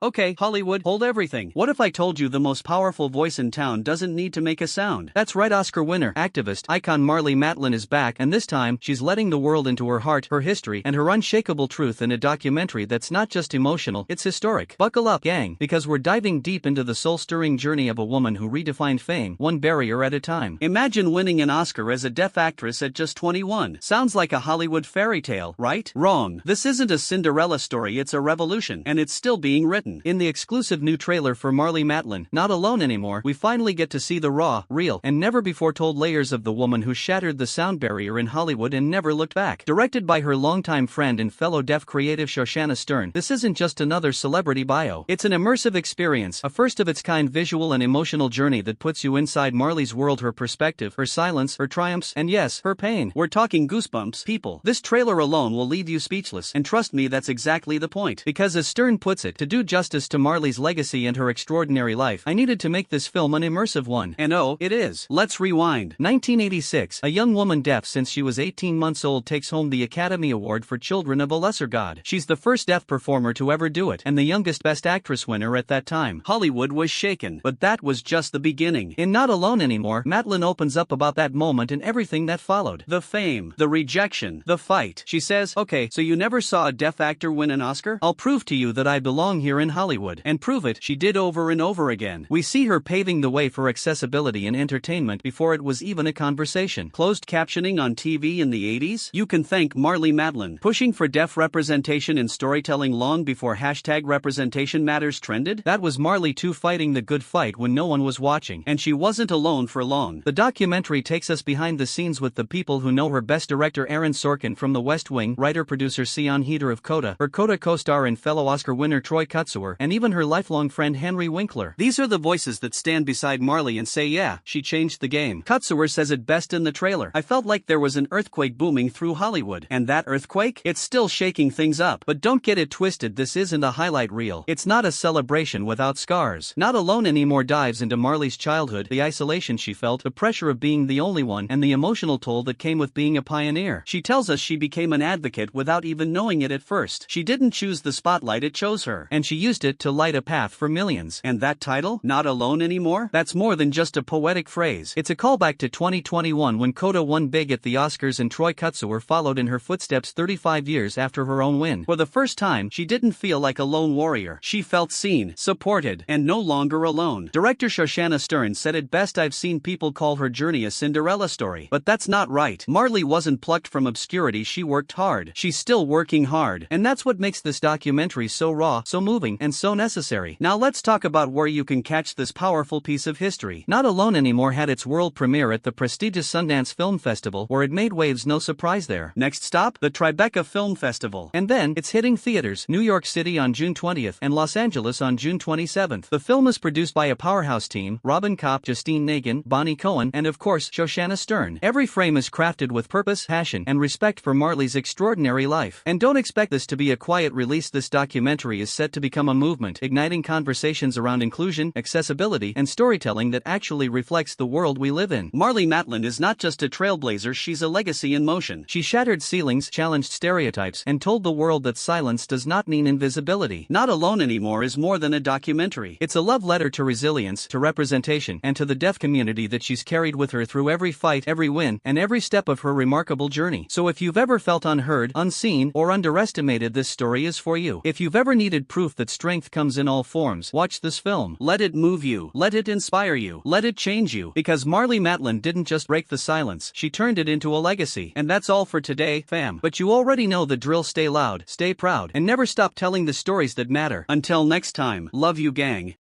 Okay, Hollywood, hold everything. What if I told you the most powerful voice in town doesn't need to make a sound? That's right, Oscar winner, activist, icon Marlee Matlin is back, and this time, she's letting the world into her heart, her history, and her unshakable truth in a documentary that's not just emotional, it's historic. Buckle up, gang, because we're diving deep into the soul-stirring journey of a woman who redefined fame, one barrier at a time. Imagine winning an Oscar as a deaf actress at just 21. Sounds like a Hollywood fairy tale, right? Wrong. This isn't a Cinderella story, it's a revolution, and it's still being written. In the exclusive new trailer for Marlee Matlin, Not Alone Anymore, we finally get to see the raw, real, and never-before-told layers of the woman who shattered the sound barrier in Hollywood and never looked back. Directed by her longtime friend and fellow deaf creative Shoshannah Stern, this isn't just another celebrity bio. It's an immersive experience, a first-of-its-kind visual and emotional journey that puts you inside Marlee's world, her perspective, her silence, her triumphs, and yes, her pain. We're talking goosebumps, people. This trailer alone will leave you speechless, and trust me, that's exactly the point. Because as Stern puts it, to do justice to Marlee's legacy and her extraordinary life, I needed to make this film an immersive one. And oh, it is. Let's rewind. 1986, a young woman deaf since she was 18 months old takes home the Academy Award for Children of a Lesser God. She's the first deaf performer to ever do it, and the youngest Best Actress winner at that time. Hollywood was shaken, but that was just the beginning. In Not Alone Anymore, Matlin opens up about that moment and everything that followed. The fame, the rejection, the fight. She says, okay, so you never saw a deaf actor win an Oscar? I'll prove to you that I belong here in Hollywood. And prove it, she did over and over again. We see her paving the way for accessibility and entertainment before it was even a conversation. Closed captioning on TV in the 80s? You can thank Marlee Matlin. Pushing for deaf representation in storytelling long before #representation matters trended? That was Marlee too, fighting the good fight when no one was watching. And she wasn't alone for long. The documentary takes us behind the scenes with the people who know her best: director Aaron Sorkin from The West Wing, writer-producer Sian Heder of CODA, her CODA co-star and fellow Oscar winner Troy Kotsur, and even her lifelong friend Henry Winkler. These are the voices that stand beside Marlee and say, yeah, she changed the game. Kotsur says it best in the trailer. I felt like there was an earthquake booming through Hollywood. And that earthquake? It's still shaking things up. But don't get it twisted, this isn't a highlight reel. It's not a celebration without scars. Not Alone Anymore dives into Marlee's childhood, the isolation she felt, the pressure of being the only one, and the emotional toll that came with being a pioneer. She tells us she became an advocate without even knowing it at first. She didn't choose the spotlight, it chose her. And she used it to light a path for millions. And that title, Not Alone Anymore? That's more than just a poetic phrase. It's a callback to 2021 when CODA won big at the Oscars and Troy Kotsur followed in her footsteps 35 years after her own win. For the first time, she didn't feel like a lone warrior. She felt seen, supported, and no longer alone. Director Shoshannah Stern said it best: I've seen people call her journey a Cinderella story. But that's not right. Marlee wasn't plucked from obscurity, she worked hard. She's still working hard. And that's what makes this documentary so raw, so moving, and so necessary. Now let's talk about where you can catch this powerful piece of history. Not Alone Anymore had its world premiere at the prestigious Sundance Film Festival, where it made waves, no surprise there. Next stop, the Tribeca Film Festival. And then, it's hitting theaters, New York City on June 20th and Los Angeles on June 27th. The film is produced by a powerhouse team: Robin Kopp, Justine Nagan, Bonnie Cohen, and of course, Shoshannah Stern. Every frame is crafted with purpose, passion, and respect for Marlee's extraordinary life. And don't expect this to be a quiet release. This documentary is set to become a movement, igniting conversations around inclusion, accessibility, and storytelling that actually reflects the world we live in. Marlee Matlin is not just a trailblazer, she's a legacy in motion. She shattered ceilings, challenged stereotypes, and told the world that silence does not mean invisibility. Not Alone Anymore is more than a documentary. It's a love letter to resilience, to representation, and to the deaf community that she's carried with her through every fight, every win, and every step of her remarkable journey. So if you've ever felt unheard, unseen, or underestimated, this story is for you. If you've ever needed proof that strength comes in all forms, watch this film. Let it move you. Let it inspire you. Let it change you. Because Marlee Matlin didn't just break the silence, she turned it into a legacy. And that's all for today, fam. But you already know the drill: stay loud, stay proud, and never stop telling the stories that matter. Until next time, love you, gang.